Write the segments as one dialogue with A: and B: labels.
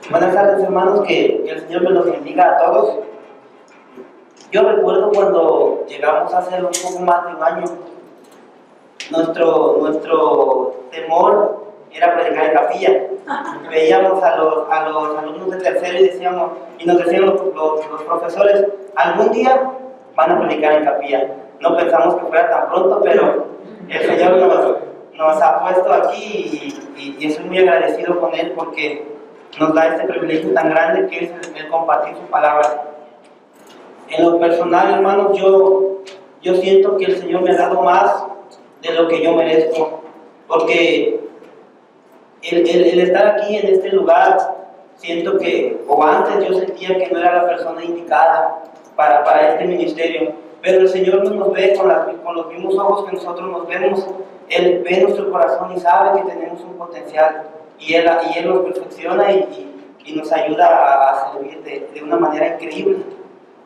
A: Buenas tardes, hermanos, que el Señor me los bendiga a todos. Yo recuerdo cuando llegamos hace un poco más de un año, nuestro temor era predicar en capilla. Veíamos a los alumnos de tercero y nos decían los profesores, algún día van a predicar en capilla. No pensamos que fuera tan pronto, pero el Señor nos ha puesto aquí y estoy muy agradecido con Él porque nos da este privilegio tan grande que es el compartir su palabra. En lo personal, hermanos, yo siento que el Señor me ha dado más de lo que yo merezco, porque el estar aquí en este lugar, siento que, o antes yo sentía que no era la persona indicada para este ministerio, pero el Señor no nos ve con los mismos ojos que nosotros nos vemos. Él ve nuestro corazón y sabe que tenemos un potencial, y Él nos perfecciona y nos ayuda a servir de una manera increíble.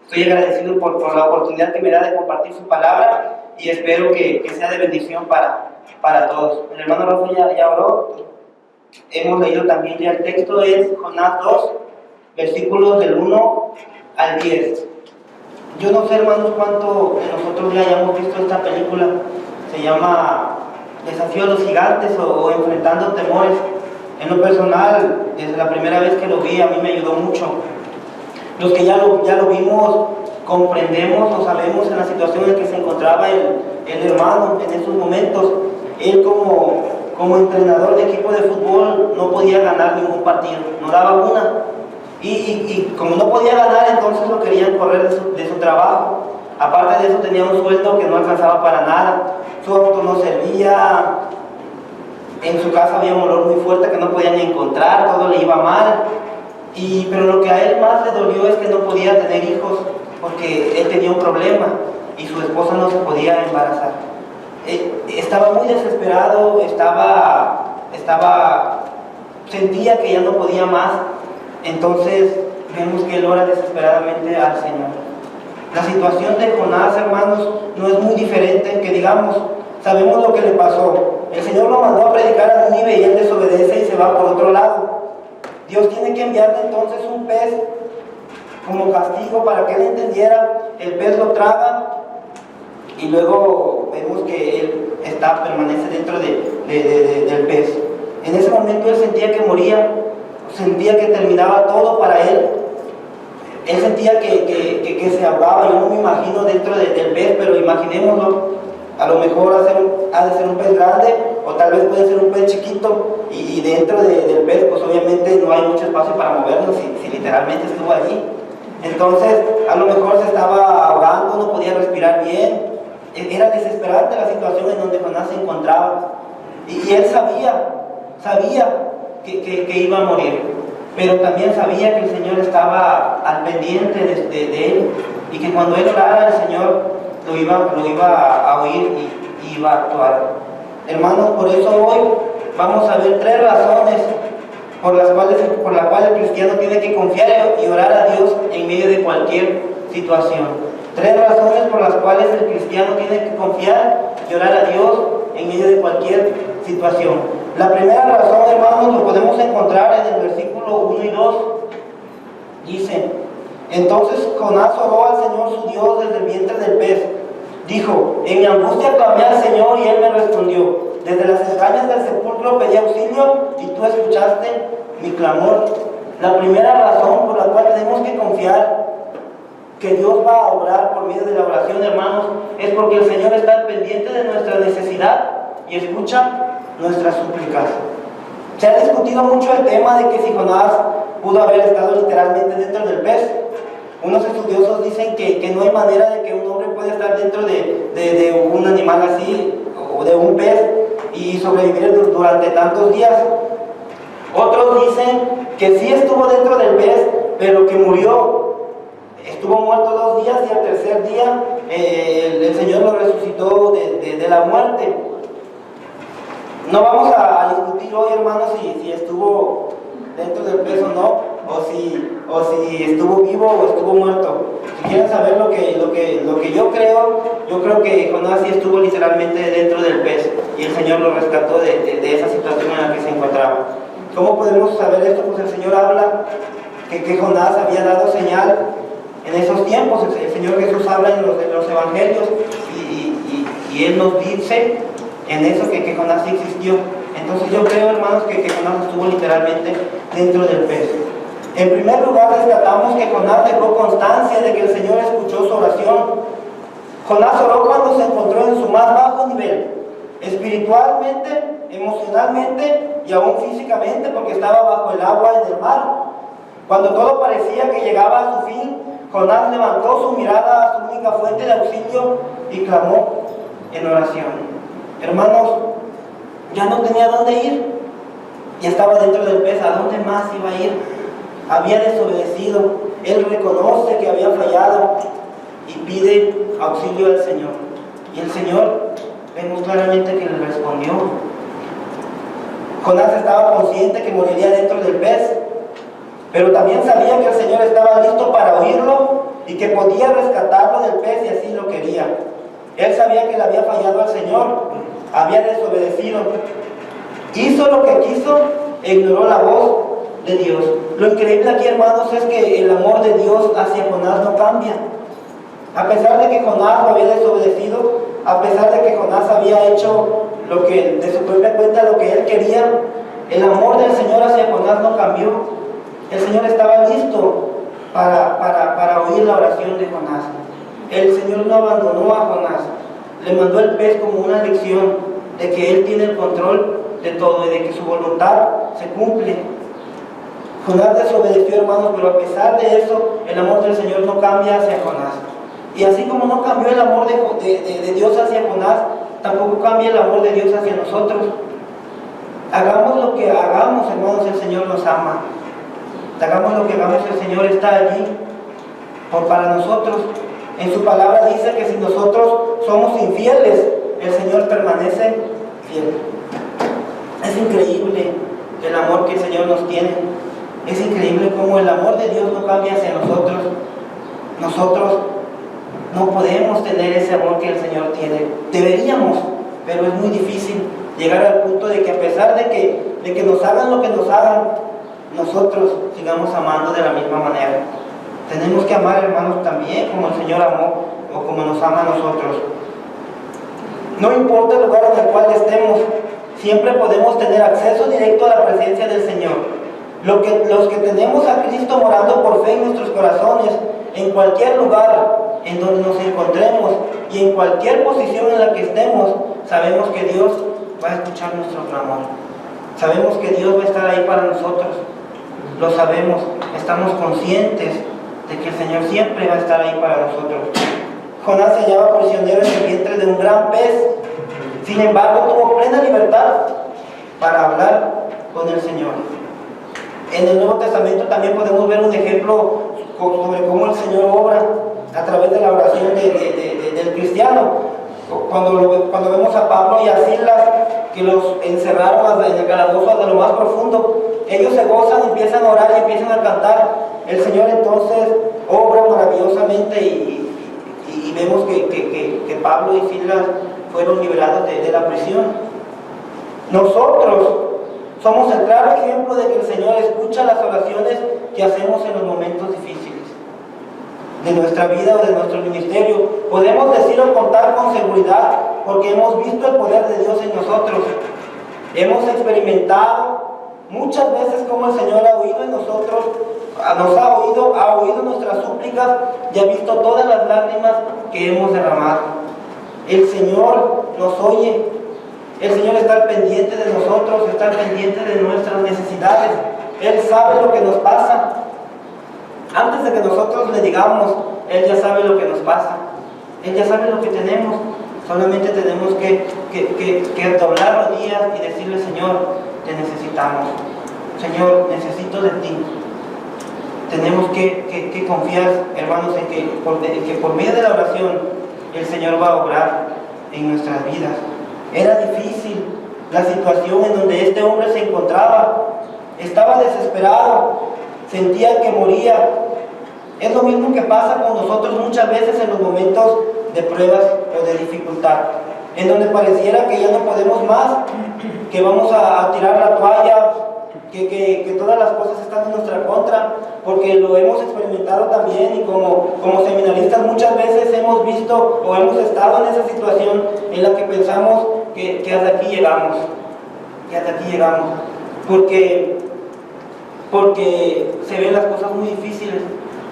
A: Estoy agradecido por la oportunidad que me da de compartir su palabra y espero que sea de bendición para todos. El hermano Rafael ya oró. Hemos leído también ya el texto, es Jonás 2, versículos del 1 al 10. Yo no sé, hermanos, cuánto de nosotros ya hayamos visto esta película. Se llama Desafío a los Gigantes o Enfrentando Temores. En lo personal, desde la primera vez que lo vi, a mí me ayudó mucho. Los que ya lo vimos, comprendemos o sabemos en la situación en la que se encontraba el hermano en esos momentos. Él como entrenador de equipo de fútbol no podía ganar ningún partido, no daba una. Y como no podía ganar, entonces lo querían correr de su trabajo. Aparte de eso tenía un sueldo que no alcanzaba para nada, su auto no servía, en su casa había un olor muy fuerte que no podía ni encontrar, todo le iba mal. Pero lo que a él más le dolió es que no podía tener hijos porque él tenía un problema y su esposa no se podía embarazar. Estaba muy desesperado, sentía que ya no podía más. Entonces vemos que él ora desesperadamente al Señor. La situación de Jonás, hermanos, no es muy diferente, que digamos, sabemos lo que le pasó. El Señor lo mandó a predicar a Nínive y él desobedece y se va por otro lado. Dios tiene que enviarle entonces un pez como castigo para que él entendiera. El pez lo traga y luego vemos que él permanece dentro del pez. En ese momento él sentía que moría, sentía que terminaba todo para él. Él sentía que se ahogaba. Yo no me imagino dentro del pez, pero imaginémoslo. A lo mejor ha de ser un pez grande o tal vez puede ser un pez chiquito y dentro del pez pues obviamente no hay mucho espacio para moverlo si literalmente estuvo allí. Entonces a lo mejor se estaba ahogando, no podía respirar bien. Era desesperante la situación en donde Jonás se encontraba y él sabía que iba a morir, pero también sabía que el Señor estaba al pendiente de él y que cuando él orara el Señor lo iba a oír y iba a actuar. Hermanos, por eso hoy vamos a ver 3 razones por las cuales el cristiano tiene que confiar y orar a Dios en medio de cualquier situación. 3 razones por las cuales el cristiano tiene que confiar y orar a Dios en medio de cualquier situación. La primera razón, hermanos, lo podemos encontrar en el versículo 1 y 2. Dice: entonces Jonás oró al Señor su Dios desde el vientre del pez. Dijo: en mi angustia clamé al Señor y Él me respondió. Desde las entrañas del sepulcro pedí auxilio y tú escuchaste mi clamor. La primera razón por la cual tenemos que confiar que Dios va a obrar por medio de la oración, hermanos, es porque el Señor está al pendiente de nuestra necesidad y escucha nuestras súplicas. Se ha discutido mucho el tema de que si Jonás pudo haber estado literalmente dentro del pez. Unos estudiosos dicen que no hay manera de que un hombre pueda estar dentro de un animal así, o de un pez, y sobrevivir durante tantos días. Otros dicen que sí estuvo dentro del pez, pero que murió. Estuvo muerto 2 días y al tercer día el Señor lo resucitó de la muerte. No vamos a discutir hoy, hermanos, si estuvo dentro del pez o no, o si estuvo vivo o estuvo muerto. Si quieren saber lo que yo creo que Jonás sí estuvo literalmente dentro del pez y el Señor lo rescató de esa situación en la que se encontraba. ¿Cómo podemos saber esto? Pues el Señor habla que Jonás había dado señal en esos tiempos. El Señor Jesús habla en los evangelios y Él nos dice en eso que Jonás sí existió. Entonces yo creo, hermanos, que Jonás estuvo literalmente dentro del pez. En primer lugar, rescatamos que Jonás dejó constancia de que el Señor escuchó su oración. Jonás oró cuando se encontró en su más bajo nivel, espiritualmente, emocionalmente y aún físicamente, porque estaba bajo el agua en el mar. Cuando todo parecía que llegaba a su fin, Jonás levantó su mirada a su única fuente de auxilio y clamó en oración. Hermanos, ya no tenía dónde ir, ya estaba dentro del pez. ¿A dónde más iba a ir? Había desobedecido. Él reconoce que había fallado y pide auxilio al Señor. Y el Señor, vemos claramente que le respondió. Jonás estaba consciente que moriría dentro del pez, pero también sabía que el Señor estaba listo para oírlo y que podía rescatarlo del pez si así lo quería. Él sabía que le había fallado al Señor, había desobedecido, hizo lo que quiso e ignoró la voz de Dios. Lo increíble aquí, hermanos, es que el amor de Dios hacia Jonás no cambia. A pesar de que Jonás lo había desobedecido, a pesar de que Jonás había hecho lo que de su propia cuenta lo que él quería, el amor del Señor hacia Jonás no cambió. El Señor estaba listo para oír la oración de Jonás. El Señor no abandonó a Jonás, le mandó el pez como una lección de que Él tiene el control de todo y de que su voluntad se cumple. Jonás desobedeció, hermanos, pero a pesar de eso, el amor del Señor no cambia hacia Jonás. Y así como no cambió el amor de Dios hacia Jonás, tampoco cambia el amor de Dios hacia nosotros. Hagamos lo que hagamos, hermanos, el Señor nos ama. Hagamos lo que hagamos, el Señor está allí para nosotros. En su palabra dice que si nosotros somos infieles, el Señor permanece fiel. Es increíble el amor que el Señor nos tiene. Es increíble cómo el amor de Dios no cambia hacia nosotros. Nosotros no podemos tener ese amor que el Señor tiene. Deberíamos, pero es muy difícil llegar al punto de que a pesar de que nos hagan lo que nos hagan, nosotros sigamos amando de la misma manera. Tenemos que amar, hermanos, también como el Señor amó o como nos ama a nosotros. No importa el lugar en el cual estemos, siempre podemos tener acceso directo a la presencia del Señor. Los que tenemos a Cristo morando por fe en nuestros corazones, en cualquier lugar en donde nos encontremos y en cualquier posición en la que estemos, sabemos que Dios va a escuchar nuestro clamor. Sabemos que Dios va a estar ahí para nosotros. Lo sabemos, estamos conscientes de que el Señor siempre va a estar ahí para nosotros. Jonás se hallaba prisionero en el vientre de un gran pez. Sin embargo, tuvo plena libertad para hablar con el Señor. En el Nuevo Testamento también podemos ver un ejemplo sobre cómo el Señor obra a través de la oración del cristiano. Cuando vemos a Pablo y a Silas, que los encerraron en el calabozo hasta lo más profundo, ellos se gozan, empiezan a orar y empiezan a cantar. El Señor entonces obra maravillosamente y vemos que Pablo y Silas fueron liberados de la prisión. Nosotros somos el claro ejemplo de que el Señor escucha las oraciones que hacemos en los momentos difíciles de nuestra vida o de nuestro ministerio. Podemos decir o contar con seguridad porque hemos visto el poder de Dios en nosotros. Hemos experimentado muchas veces cómo el Señor ha oído en nosotros, ha oído nuestras súplicas y ha visto todas las lágrimas que hemos derramado. El Señor nos oye, el Señor está al pendiente de nosotros, está al pendiente de nuestras necesidades. Él sabe lo que nos pasa. Antes de que nosotros le digamos, Él ya sabe lo que nos pasa. Él ya sabe lo que tenemos. Solamente tenemos que doblar rodillas y decirle: Señor, te necesitamos. Señor, necesito de ti. Tenemos que confiar, hermanos, en que por medio de la oración el Señor va a obrar en nuestras vidas. Era difícil la situación en donde este hombre se encontraba. Estaba desesperado, sentía que moría. Es lo mismo que pasa con nosotros muchas veces en los momentos de pruebas o de dificultad, en donde pareciera que ya no podemos más, que vamos a tirar la toalla, que todas las cosas están en nuestra contra, porque lo hemos experimentado también, y como seminaristas muchas veces hemos visto o hemos estado en esa situación en la que pensamos que hasta aquí llegamos, porque se ven las cosas muy difíciles.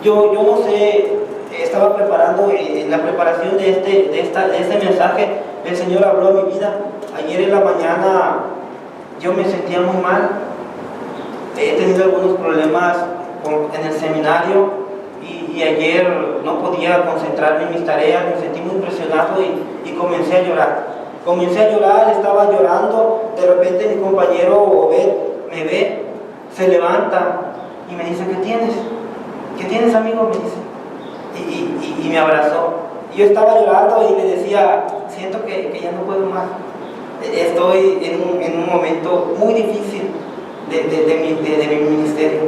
A: Yo no sé, estaba preparando, en la preparación de este mensaje, el Señor habló a mi vida. Ayer en la mañana yo me sentía muy mal, he tenido algunos problemas en el seminario, y ayer no podía concentrarme en mis tareas, me sentí muy presionado y comencé a llorar, estaba llorando. De repente mi compañero Obed me ve, se levanta y me dice: ¿qué tienes? ¿Qué tienes, amigo?, me dice, y me abrazó. Y yo estaba llorando y le decía: siento que ya no puedo más, estoy en un momento muy difícil de mi ministerio,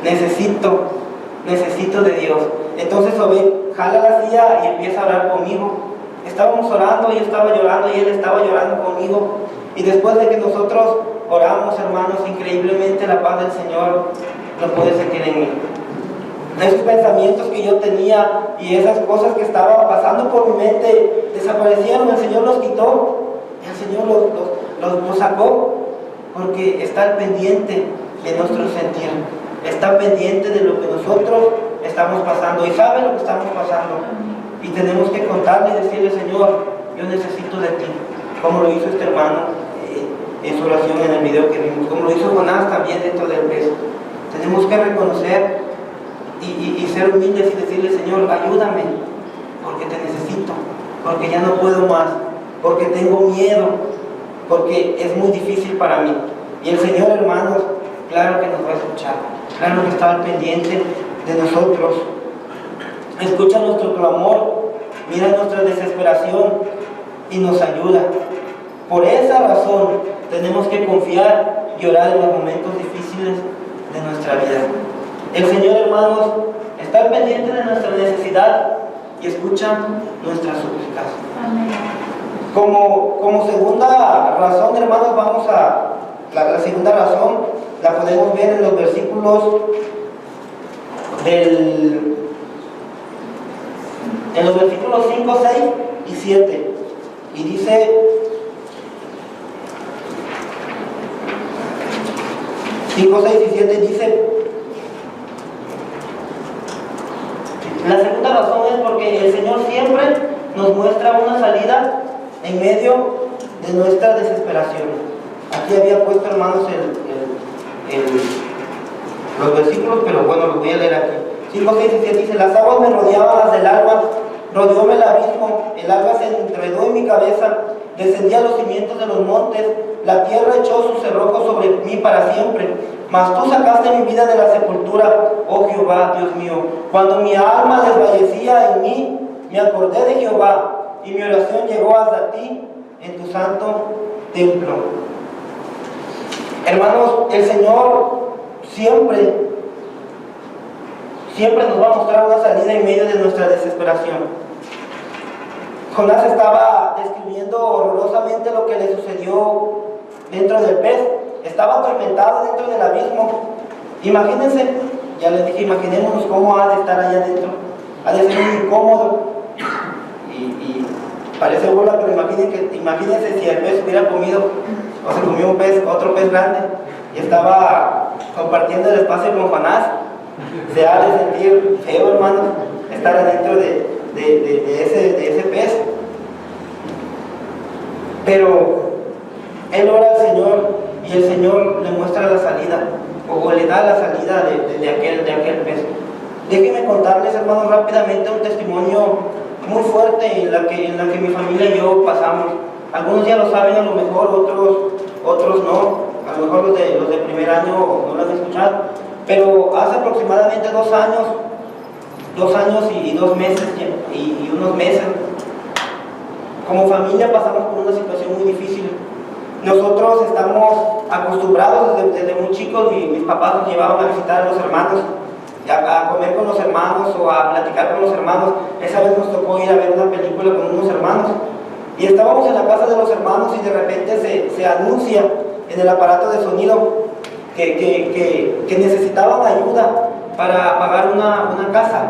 A: necesito de Dios. Entonces Obed jala la silla y empieza a orar conmigo. Estábamos orando, yo estaba llorando y él estaba llorando conmigo, y después de que nosotros oramos, hermanos, increíblemente la paz del Señor lo pude sentir en mí. Esos pensamientos que yo tenía y esas cosas que estaban pasando por mi mente desaparecieron. El Señor los quitó, el Señor los sacó, porque está al pendiente de nuestro sentir, está pendiente de lo que nosotros estamos pasando, y sabe lo que estamos pasando, y tenemos que contarle y decirle: Señor, yo necesito de ti, como lo hizo este hermano en su oración en el video que vimos, como lo hizo Jonás también dentro del pez. Tenemos que reconocer y ser humildes y decirle: Señor, ayúdame, porque te necesito, porque ya no puedo más, porque tengo miedo, porque es muy difícil para mí. Y el Señor, hermanos, claro que nos va a escuchar, claro que está al pendiente de nosotros, escucha nuestro clamor, mira nuestra desesperación y nos ayuda. Por esa razón tenemos que confiar y orar en los momentos difíciles de nuestra vida. El Señor, hermanos, está al pendiente de nuestra necesidad y escucha nuestras súplicas. Amén. Como segunda razón, hermanos, vamos a la segunda razón la podemos ver en los versículos en los versículos 5, 6 y 7. Y dice: 5, 6 y 7 dice: la segunda razón es porque el Señor siempre nos muestra una salida en medio de nuestra desesperación. Aquí había puesto, hermanos, los versículos, pero bueno, los voy a leer aquí. 5, 6 y 7 dice: las aguas me rodeaban las del alba, rodeóme el abismo, el alba se enredó en mi cabeza, descendí a los cimientos de los montes, la tierra echó sus cerrojos sobre mí para siempre. Mas tú sacaste mi vida de la sepultura, oh Jehová, Dios mío. Cuando mi alma desfallecía en mí, me acordé de Jehová, y mi oración llegó hasta ti en tu santo templo. Hermanos, el Señor siempre nos va a mostrar una salida en medio de nuestra desesperación. Jonás estaba describiendo horrorosamente lo que le sucedió dentro del pez. Estaba atormentado dentro del abismo. Imagínense, ya les dije, imaginémonos cómo ha de estar allá adentro. Ha de ser muy incómodo. Y parece burla, pero imagínense si el pez hubiera comido, o se comió otro pez grande, y estaba compartiendo el espacio con Jonás. Se ha de sentir feo, hermanos, estar adentro de ese pez. Pero él ora al Señor y el Señor le muestra la salida, o le da la salida de aquel pez. Déjenme contarles, hermanos, rápidamente un testimonio muy fuerte en la que mi familia y yo pasamos. Algunos ya lo saben, a lo mejor otros no. A lo mejor los de primer año no lo han escuchado. Pero hace aproximadamente 2 años y 2 meses y unos meses, como familia pasamos por una situación muy difícil. Nosotros estamos acostumbrados desde muy chicos, y mis papás nos llevaban a visitar a los hermanos, a comer con los hermanos o a platicar con los hermanos. Esa vez nos tocó ir a ver una película con unos hermanos, y estábamos en la casa de los hermanos, y de repente se anuncia en el aparato de sonido que necesitaban ayuda para pagar una casa.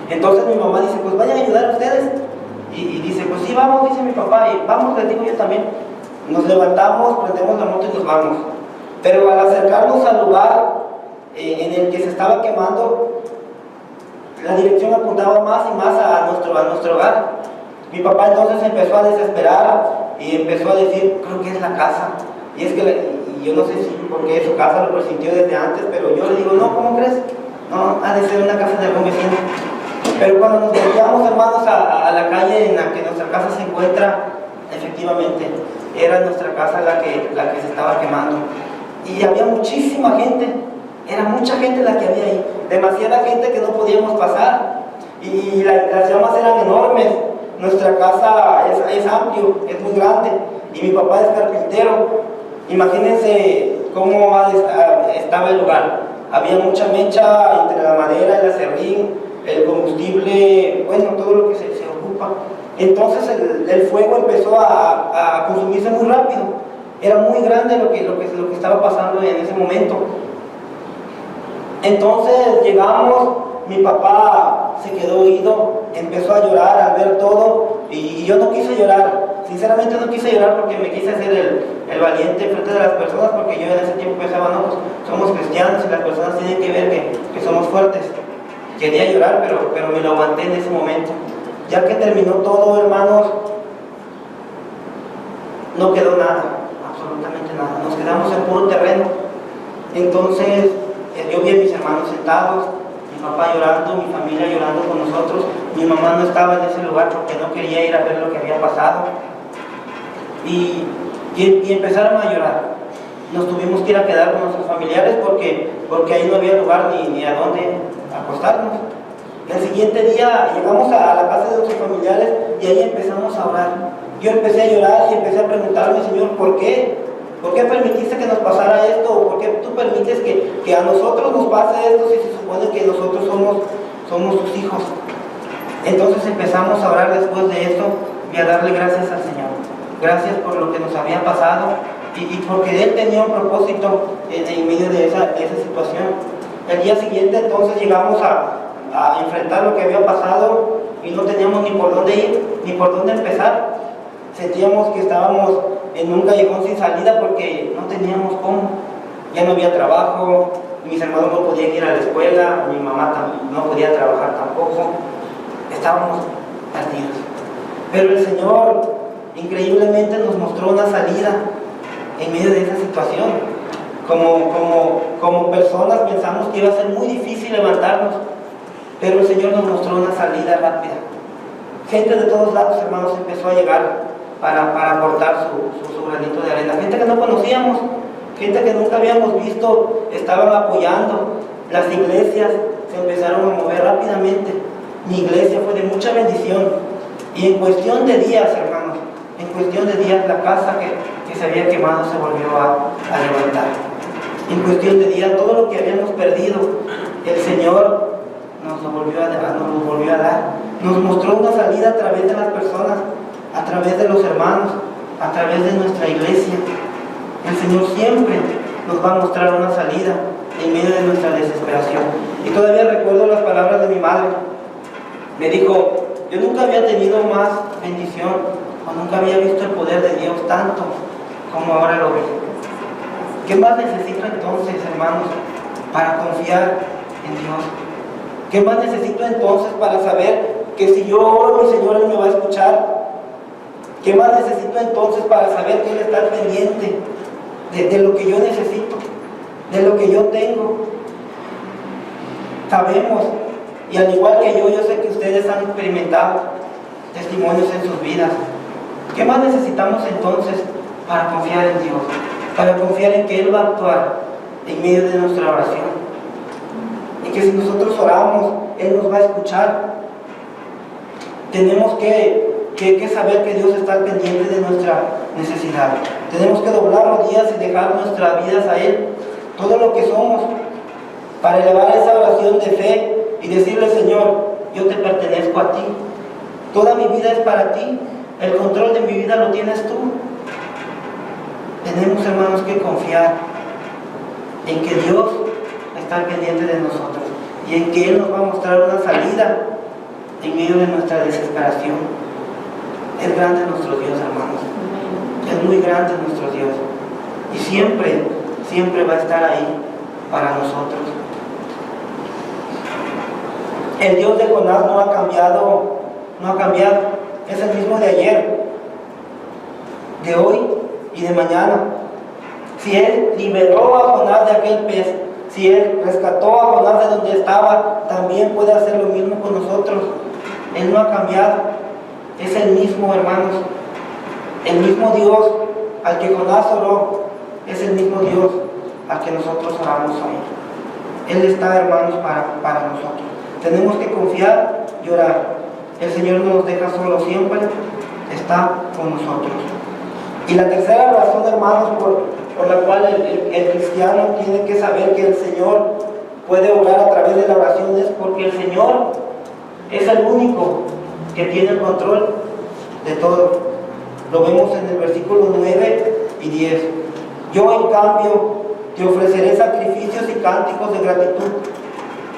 A: Entonces mi mamá dice, pues vayan a ayudar ustedes. Y dice, pues sí, vamos, dice mi papá, y vamos, les digo yo también. Nos levantamos, prendemos la moto y nos vamos. Pero al acercarnos al lugar en el que se estaba quemando, la dirección apuntaba más y más a nuestro hogar. Mi papá entonces empezó a desesperar y empezó a decir, creo que es la casa. Y es que y yo no sé si porque su casa lo presintió desde antes, pero yo le digo, no, ¿cómo crees? No, ha de ser una casa de algún vecino. Pero cuando nos volteamos, hermanos, a la calle en la que nuestra casa se encuentra, efectivamente, era nuestra casa la que se estaba quemando. Y había muchísima gente, era mucha gente la que había ahí, demasiada gente que no podíamos pasar. Y las llamas eran enormes. Nuestra casa es amplio, es muy grande, y mi papá es carpintero. Imagínense cómo estaba el lugar. Había mucha mecha entre la madera, el aserrín, el combustible, bueno, todo lo que se ocupa. Entonces el fuego empezó a consumirse muy rápido. Era muy grande lo que estaba pasando en ese momento. Entonces llegamos, mi papá se quedó oído, empezó a llorar al ver todo, y yo no quise llorar. Sinceramente no quise llorar porque me quise hacer el valiente frente de las personas, porque yo en ese tiempo pensaba, no, pues somos cristianos y las personas tienen que ver que somos fuertes. Quería llorar, pero me lo aguanté en ese momento. Ya que terminó todo, hermanos, no quedó nada, absolutamente nada. Nos quedamos en puro terreno. Entonces, yo vi a mis hermanos sentados, mi papá llorando, mi familia llorando con nosotros. Mi mamá no estaba en ese lugar porque no quería ir a ver lo que había pasado. Y empezaron a llorar. Nos tuvimos que ir a quedar con nuestros familiares porque ahí no había lugar ni a dónde acostarnos. El siguiente día llegamos a la casa de nuestros familiares y ahí empezamos a orar. Yo empecé a llorar y empecé a preguntarme, Señor, ¿por qué? ¿Por qué permitiste que nos pasara esto? ¿Por qué tú permites que a nosotros nos pase esto si se supone que nosotros somos tus hijos? Entonces empezamos a orar después de esto y a darle gracias al Señor. Gracias por lo que nos había pasado y porque Él tenía un propósito en medio de esa situación. El día siguiente entonces llegamos a enfrentar lo que había pasado y no teníamos ni por dónde ir, ni por dónde empezar. Sentíamos que estábamos en un callejón sin salida porque no teníamos cómo. Ya no había trabajo, mis hermanos no podían ir a la escuela, mi mamá no podía trabajar tampoco. Estábamos perdidos. Pero el Señor increíblemente nos mostró una salida en medio de esa situación. Como personas pensamos que iba a ser muy difícil levantarnos, pero el Señor nos mostró una salida rápida. Gente de todos lados, hermanos, empezó a llegar para aportar su granito de arena. Gente que no conocíamos, gente que nunca habíamos visto, estaban apoyando. Las iglesias se empezaron a mover rápidamente. Mi iglesia fue de mucha bendición. Y en cuestión de días, hermanos, en cuestión de días, la casa que se había quemado se volvió a levantar. En cuestión de días, todo lo que habíamos perdido, el Señor nos lo volvió a dar. Nos mostró una salida a través de las personas, a través de los hermanos, a través de nuestra iglesia. El Señor siempre nos va a mostrar una salida en medio de nuestra desesperación. Y todavía recuerdo las palabras de mi madre. Me dijo, yo nunca había tenido más bendición, o nunca había visto el poder de Dios tanto como ahora lo vi. ¿Qué más necesito entonces, hermanos, para confiar en Dios? ¿Qué más necesito entonces para saber que si yo oro, mi Señor, Él me va a escuchar? ¿Qué más necesito entonces para saber que Él está pendiente de lo que yo necesito, de lo que yo tengo? Sabemos, y al igual que yo sé que ustedes han experimentado testimonios en sus vidas. ¿Qué más necesitamos entonces para confiar en Dios? Para confiar en que Él va a actuar en medio de nuestra oración. Y que si nosotros oramos, Él nos va a escuchar. Tenemos que saber que Dios está al pendiente de nuestra necesidad. Tenemos que doblar rodillas y dejar nuestras vidas a Él, todo lo que somos, para elevar esa oración de fe y decirle, Señor, yo te pertenezco a ti. Toda mi vida es para ti. El control de mi vida lo tienes tú. Tenemos, hermanos, que confiar en que Dios está al pendiente de nosotros y en que Él nos va a mostrar una salida en medio de nuestra desesperación. Es grande nuestro Dios, hermanos. Es muy grande nuestro Dios. Y siempre, siempre va a estar ahí para nosotros. El Dios de Jonás no ha cambiado. Es el mismo de ayer, de hoy y de mañana. Si Él liberó a Jonás de aquel pez, si Él rescató a Jonás de donde estaba, también puede hacer lo mismo con nosotros. Él no ha cambiado. Es el mismo, hermanos. El mismo Dios al que Jonás oró es el mismo Dios al que nosotros oramos hoy. Él está, hermanos, para nosotros. Tenemos que confiar y orar. El Señor no nos deja solos, siempre está con nosotros. Y la tercera razón, hermanos, por la cual el cristiano tiene que saber que el Señor puede orar a través de la oración es porque el Señor es el único que tiene el control de todo. Lo vemos en el versículo 9 y 10. Yo, en cambio, te ofreceré sacrificios y cánticos de gratitud.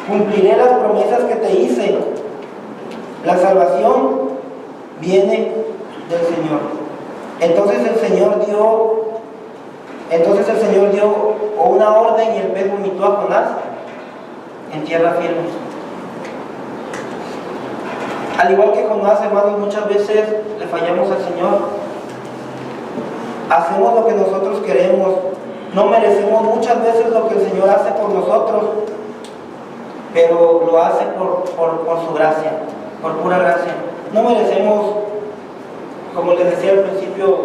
A: Cumpliré las promesas que te hice. La salvación viene del Señor. Entonces el Señor dio una orden y el pez vomitó a Jonás en tierra firme. Al igual que Jonás, hermanos, muchas veces le fallamos al Señor. Hacemos lo que nosotros queremos. No merecemos muchas veces lo que el Señor hace por nosotros, pero lo hace por su gracia, por pura gracia. No merecemos, como les decía al principio,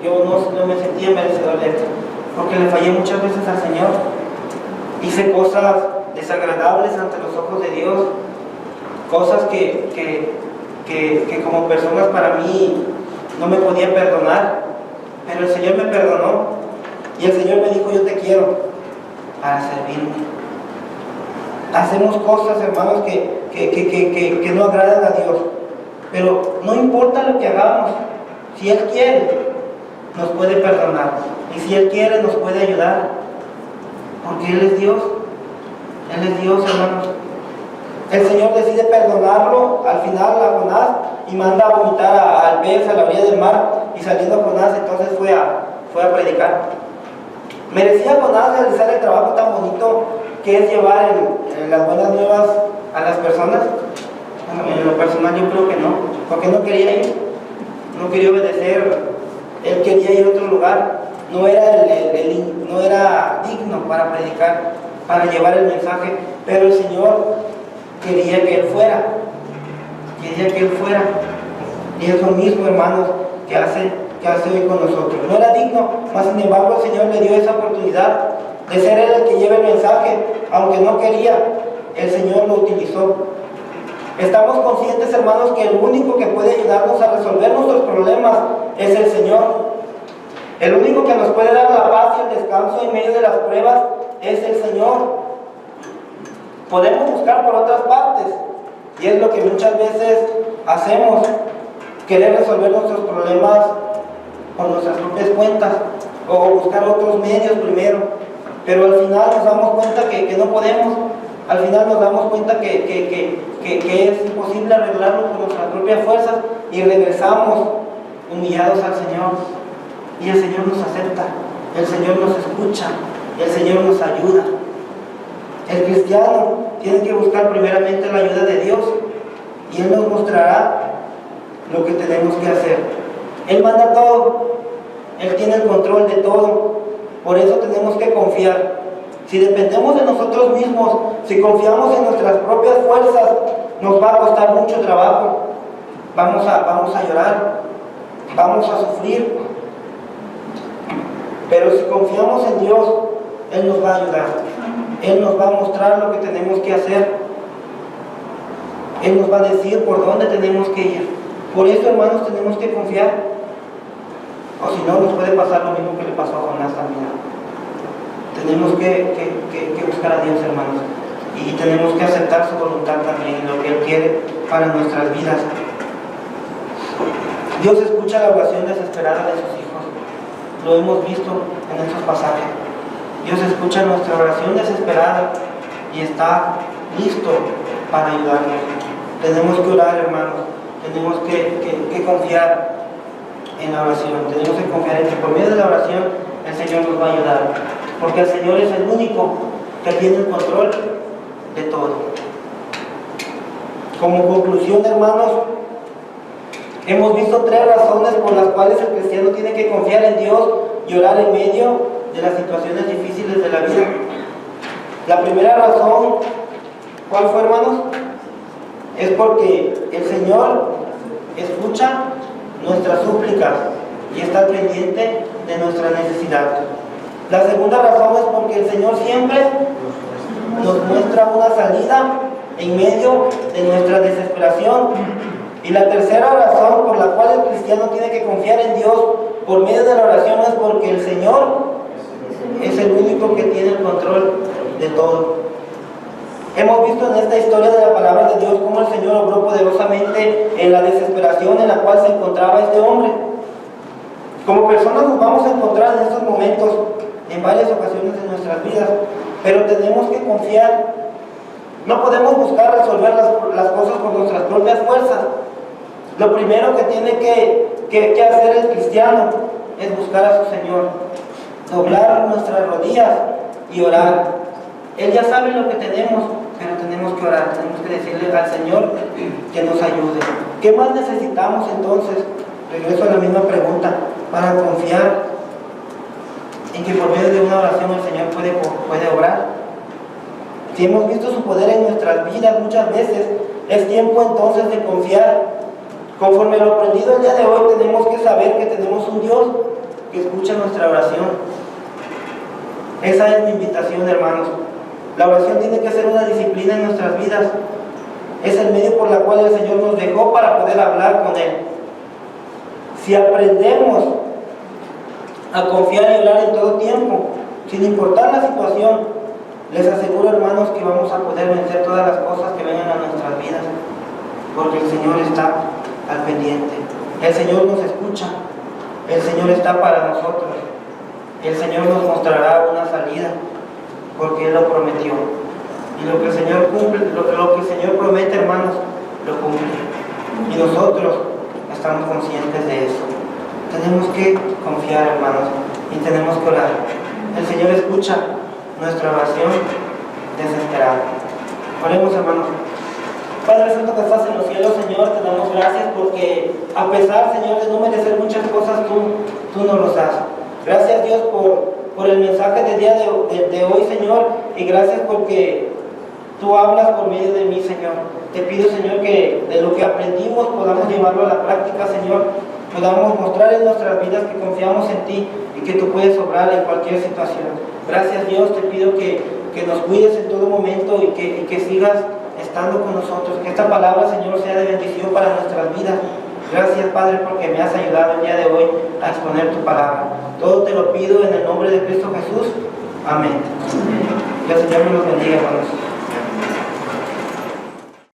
A: yo no me sentía merecedor de esto, porque le fallé muchas veces al Señor. Hice cosas desagradables ante los ojos de Dios, cosas que como personas para mí no me podía perdonar, pero el Señor me perdonó y el Señor me dijo: yo te quiero para servirme. Hacemos cosas, hermanos, que no agradan a Dios, pero no importa lo que hagamos, si Él quiere nos puede perdonar, y si Él quiere nos puede ayudar, porque Él es Dios. Él es Dios, hermanos. El Señor decide perdonarlo al final a Jonás y manda a vomitar al pez a la orilla del mar, y saliendo Jonás entonces fue a predicar. ¿Merecía Jonás realizar el trabajo tan bonito que es llevar las buenas nuevas a las personas? Bueno, en lo personal yo creo que no, porque no quería ir, no quería obedecer. Él quería ir a otro lugar, no era digno para predicar, para llevar el mensaje, pero el Señor quería que Él fuera, y es lo mismo, hermanos, que hace hoy con nosotros. No era digno, mas sin embargo el Señor le dio esa oportunidad de ser Él el que lleve el mensaje, aunque no quería. El Señor lo utilizó. Estamos conscientes, hermanos, que el único que puede ayudarnos a resolver nuestros problemas es el Señor. El único que nos puede dar la paz y el descanso en medio de las pruebas es el Señor. Podemos buscar por otras partes, y es lo que muchas veces hacemos: querer resolver nuestros problemas por nuestras propias cuentas, o buscar otros medios primero, pero al final nos damos cuenta que no podemos. Al final nos damos cuenta que es imposible arreglarlo con nuestras propias fuerzas, y regresamos humillados al Señor, y el Señor nos acepta, el Señor nos escucha, el Señor nos ayuda. El cristiano tiene que buscar primeramente la ayuda de Dios, y Él nos mostrará lo que tenemos que hacer. Él manda todo, Él tiene el control de todo. Por eso tenemos que confiar. Si dependemos de nosotros mismos, si confiamos en nuestras propias fuerzas, nos va a costar mucho trabajo. Vamos a llorar, vamos a sufrir. Pero si confiamos en Dios, Él nos va a ayudar. Él nos va a mostrar lo que tenemos que hacer. Él nos va a decir por dónde tenemos que ir. Por eso, hermanos, tenemos que confiar. O si no, nos puede pasar lo mismo que le pasó a Jonás también. Tenemos que buscar a Dios, hermanos. Y tenemos que aceptar su voluntad también, lo que Él quiere para nuestras vidas. Dios escucha la oración desesperada de sus hijos. Lo hemos visto en estos pasajes. Dios escucha nuestra oración desesperada y está listo para ayudarnos. Tenemos que orar, hermanos. Tenemos que confiar en la oración. Tenemos que confiar en que por medio de la oración el Señor nos va a ayudar. Porque el Señor es el único que tiene el control de todo. Como conclusión, hermanos, hemos visto 3 razones por las cuales el cristiano tiene que confiar en Dios y orar en medio de las situaciones difíciles de la vida. La primera razón, ¿cuál fue, hermanos? Es porque el Señor escucha nuestras súplicas y está pendiente de nuestra necesidad. La segunda razón es porque el Señor siempre nos muestra una salida en medio de nuestra desesperación. Y la tercera razón por la cual el cristiano tiene que confiar en Dios por medio de la oración es porque el Señor es el único que tiene el control de todo. Hemos visto en esta historia de la palabra de Dios cómo el Señor obró poderosamente en la desesperación en la cual se encontraba este hombre. Como personas nos vamos a encontrar en estos momentos en varias ocasiones de nuestras vidas, pero tenemos que confiar. No podemos buscar resolver las cosas con nuestras propias fuerzas. Lo primero que tiene que hacer el cristiano es buscar a su Señor, doblar nuestras rodillas y orar. Él ya sabe lo que tenemos, pero tenemos que orar, tenemos que decirle al Señor que nos ayude. ¿Qué más necesitamos entonces? Regreso a la misma pregunta, para confiar en que por medio de una oración el Señor puede obrar. Si hemos visto su poder en nuestras vidas muchas veces, es tiempo entonces de confiar. Conforme lo aprendido el día de hoy, tenemos que saber que tenemos un Dios que escucha nuestra oración. Esa es mi invitación, hermanos. La oración tiene que ser una disciplina en nuestras vidas. Es el medio por el cual el Señor nos dejó para poder hablar con Él. Si aprendemos a confiar y orar en todo tiempo, sin importar la situación, les aseguro, hermanos, que vamos a poder vencer todas las cosas que vengan a nuestras vidas, porque el Señor está al pendiente. El Señor nos escucha. El Señor está para nosotros. El Señor nos mostrará una salida, porque Él lo prometió. Y lo que el Señor cumple, lo que el Señor promete, hermanos, lo cumple. Y nosotros estamos conscientes de eso. Tenemos que confiar, hermanos, y tenemos que orar. El Señor escucha nuestra oración desesperada. Oremos, hermanos. Padre Santo que estás en los cielos, Señor, te damos gracias porque a pesar, Señor, de no merecer muchas cosas, tú nos los das. Gracias, Dios, por el mensaje del día de hoy, Señor, y gracias porque tú hablas por medio de mí, Señor. Te pido, Señor, que de lo que aprendimos podamos llevarlo a la práctica, Señor. Podamos mostrar en nuestras vidas que confiamos en ti y que tú puedes obrar en cualquier situación. Gracias, Dios, te pido que nos cuides en todo momento y que sigas estando con nosotros. Que esta palabra, Señor, sea de bendición para nuestras vidas. Gracias, Padre, porque me has ayudado el día de hoy a exponer tu palabra. Todo te lo pido en el nombre de Cristo Jesús. Amén. Que el Señor nos bendiga, hermanos.